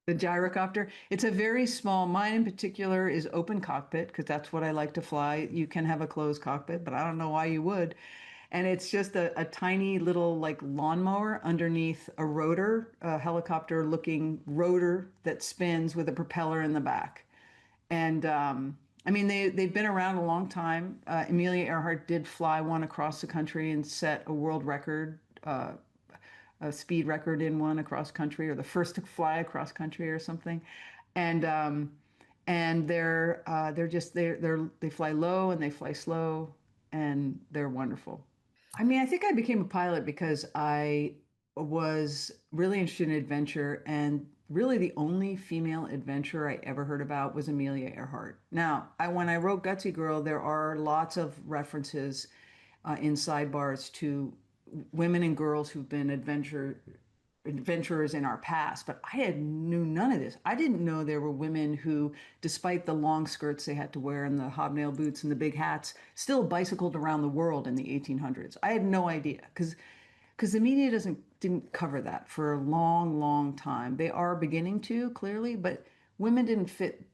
The gyrocopter. It's a very small, mine in particular is open cockpit because that's what I like to fly. You can have a closed cockpit, but I don't know why you would. And it's just a tiny little like lawnmower underneath a rotor, a helicopter looking rotor that spins with a propeller in the back. And I mean, they've been around a long time. Amelia Earhart did fly one across the country and set a world record, a speed record in one across country, or the first to fly across country or something. And they're just they fly low and they fly slow and they're wonderful. I mean, I think I became a pilot because I was really interested in adventure, and really the only female adventurer I ever heard about was Amelia Earhart. Now, when I wrote Gutsy Girl, there are lots of references in sidebars to women and girls who've been adventurers in our past, but I had knew none of this. I didn't know there were women who, despite the long skirts they had to wear and the hobnail boots and the big hats, still bicycled around the world in the 1800s. I had no idea because the media didn't cover that for a long, long time. They are beginning to, clearly, but women didn't fit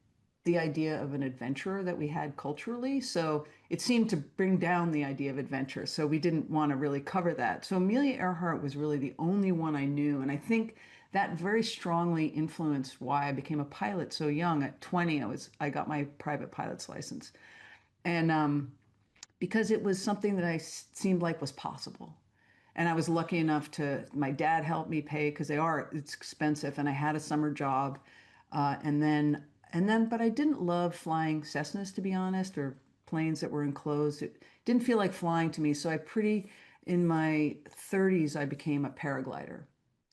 the idea of an adventurer that we had culturally. So it seemed to bring down the idea of adventure. So we didn't want to really cover that. So Amelia Earhart was really the only one I knew. And I think that very strongly influenced why I became a pilot so young. At 20, I got my private pilot's license. And because it was something that seemed like was possible. And I was lucky enough my dad helped me pay because it's expensive. And I had a summer job. But I didn't love flying Cessnas, to be honest, or planes that were enclosed. It didn't feel like flying to me. In my 30s, I became a paraglider.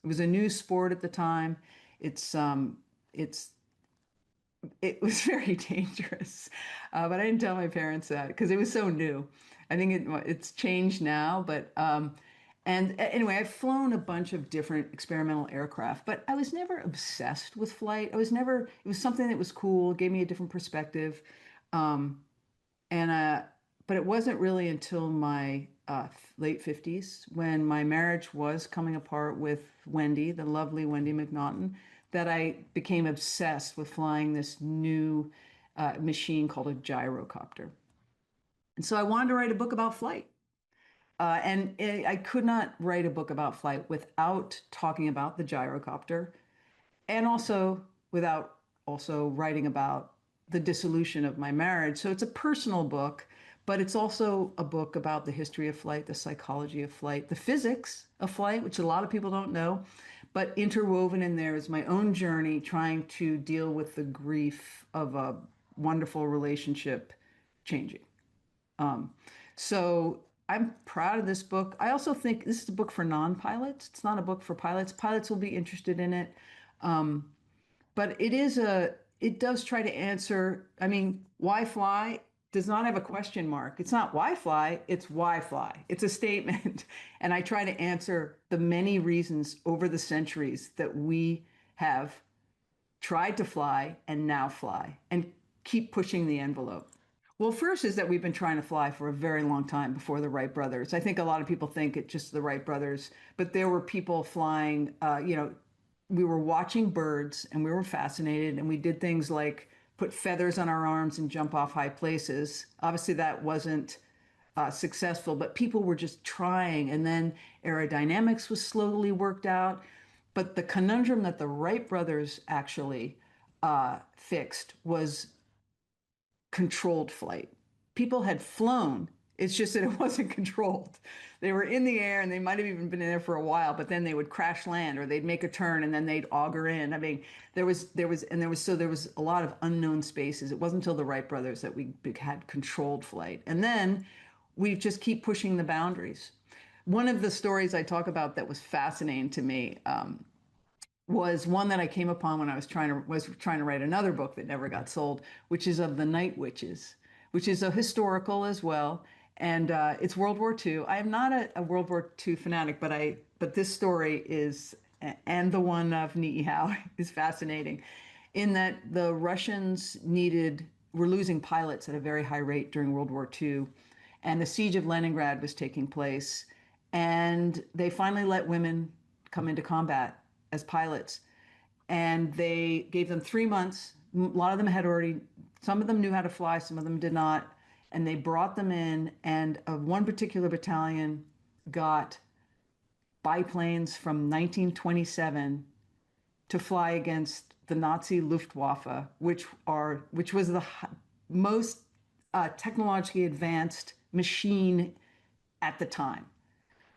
It was a new sport at the time. It's, um, it's, it was very dangerous. But I didn't tell my parents that because it was so new. I think it's changed now, and anyway, I've flown a bunch of different experimental aircraft, but I was never obsessed with flight. It was something that was cool, gave me a different perspective. Um, and but it wasn't really until my late 50s when my marriage was coming apart with Wendy, the lovely Wendy McNaughton, that I became obsessed with flying this new machine called a gyrocopter. And so I wanted to write a book about flight. I could not write a book about flight without talking about the gyrocopter and also without also writing about the dissolution of my marriage. So it's a personal book, but it's also a book about the history of flight, the psychology of flight, the physics of flight, which a lot of people don't know. But interwoven in there is my own journey trying to deal with the grief of a wonderful relationship changing. Um, so I'm proud of this book. I also think this is a book for non-pilots. It's not a book for pilots. Pilots will be interested in it. Um, but it does try to answer, I mean, why fly does not have a question mark. It's not why fly, it's why fly. It's a statement. And I try to answer the many reasons over the centuries that we have tried to fly and now fly and keep pushing the envelope. Well, first is that we've been trying to fly for a very long time before the Wright brothers. I think a lot of people think it's just the Wright brothers, but there were people flying, we were watching birds and we were fascinated and we did things like put feathers on our arms and jump off high places. Obviously, that wasn't successful, but people were just trying. And then aerodynamics was slowly worked out. But the conundrum that the Wright brothers actually fixed was controlled flight. People had flown. It's just that it wasn't controlled. They were in the air and they might have even been in there for a while, but then they would crash land or they'd make a turn and then they'd auger in. I mean, there was a lot of unknown spaces. It wasn't until the Wright brothers that we had controlled flight. And then we just keep pushing the boundaries. One of the stories I talk about that was fascinating to me was one that I came upon when I was trying to write another book that never got sold, which is of the night witches, which is a historical as well, and it's World War II. I am not a World War II fanatic, but this story is, and the one of Niihau is fascinating, in that the Russians were losing pilots at a very high rate during World War II, and the siege of Leningrad was taking place, and they finally let women come into combat as pilots. and they gave them 3 months. A lot of them had already, some of them knew how to fly, some of them did not. And they brought them in, and one particular battalion got biplanes from 1927 to fly against the Nazi Luftwaffe, which was the most technologically advanced machine at the time.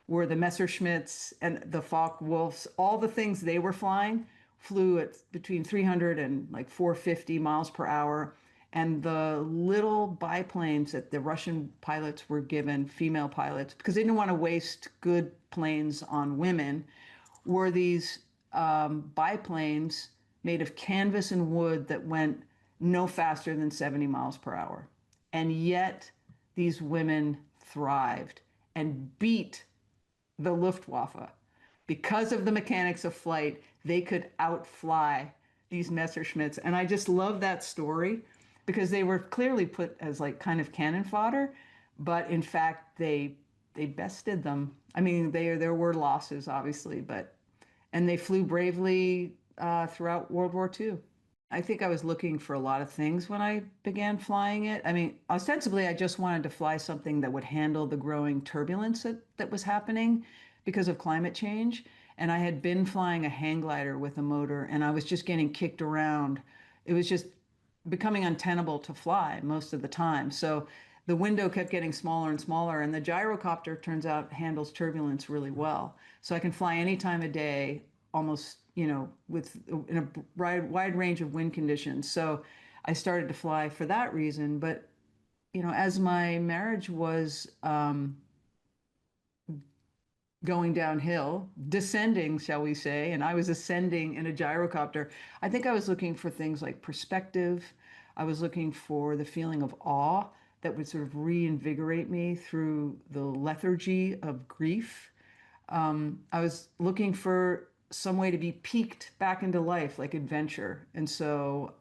Were the Messerschmitts and the Focke-Wulfs, all the things they were flying flew at between 300 and like 450 miles per hour. And the little biplanes that the Russian pilots were given, female pilots, because they didn't want to waste good planes on women, were these biplanes made of canvas and wood that went no faster than 70 miles per hour. And yet these women thrived and beat the Luftwaffe. Because of the mechanics of flight, they could outfly these Messerschmitts. And I just love that story because they were clearly put as like kind of cannon fodder, but in fact they bested them. I mean, there were losses obviously, but and they flew bravely throughout World War II. I think I was looking for a lot of things when I began flying it. I mean, ostensibly, I just wanted to fly something that would handle the growing turbulence that was happening because of climate change. And I had been flying a hang glider with a motor, and I was just getting kicked around. It was just becoming untenable to fly most of the time. So the window kept getting smaller and smaller, and the gyrocopter turns out handles turbulence really well. So I can fly any time of day, almost, with in a wide range of wind conditions. So I started to fly for that reason. But, as my marriage was going downhill, descending, shall we say, and I was ascending in a gyrocopter, I think I was looking for things like perspective. I was looking for the feeling of awe that would sort of reinvigorate me through the lethargy of grief. I was looking for some way to be peaked back into life, like adventure. And so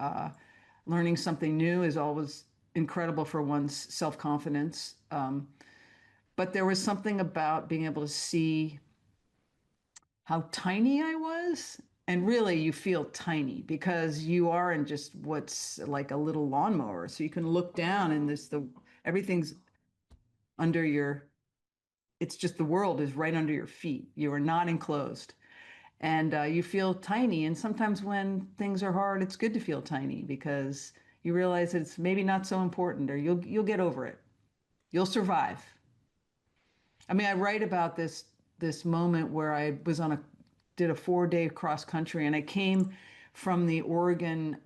learning something new is always incredible for one's self-confidence. But there was something about being able to see how tiny I was. And really, you feel tiny because you are in just what's like a little lawnmower. So you can look down and everything's under your, it's just the world is right under your feet. You are not enclosed. And you feel tiny. And sometimes when things are hard, it's good to feel tiny because you realize it's maybe not so important, or you'll get over it. You'll survive. I mean, I write about this moment where I was did a 4-day cross country, and I came from the Oregon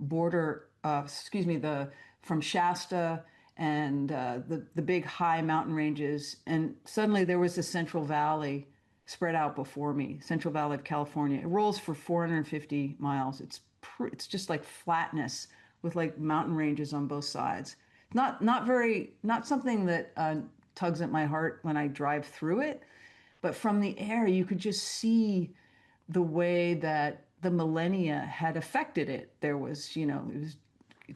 border, excuse me, from Shasta and the big high mountain ranges, and suddenly there was the Central Valley spread out before me, Central Valley of California. It rolls for 450 miles. It's just like flatness with like mountain ranges on both sides. Not something that tugs at my heart when I drive through it, but from the air you could just see the way that the millennia had affected it. There was, it was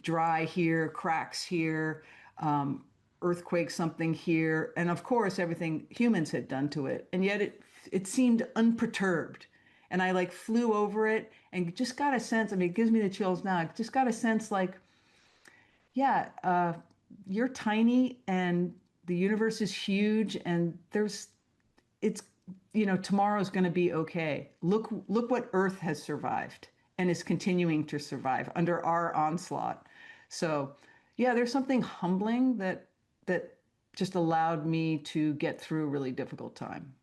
dry here, cracks here, earthquake something here, and of course everything humans had done to it, and yet it seemed unperturbed. And I like flew over it and just got a sense. I mean, it gives me the chills now. I just got a sense like, yeah, you're tiny and the universe is huge, and it's, tomorrow's going to be okay. Look what Earth has survived and is continuing to survive under our onslaught. So, yeah, there's something humbling that just allowed me to get through a really difficult time.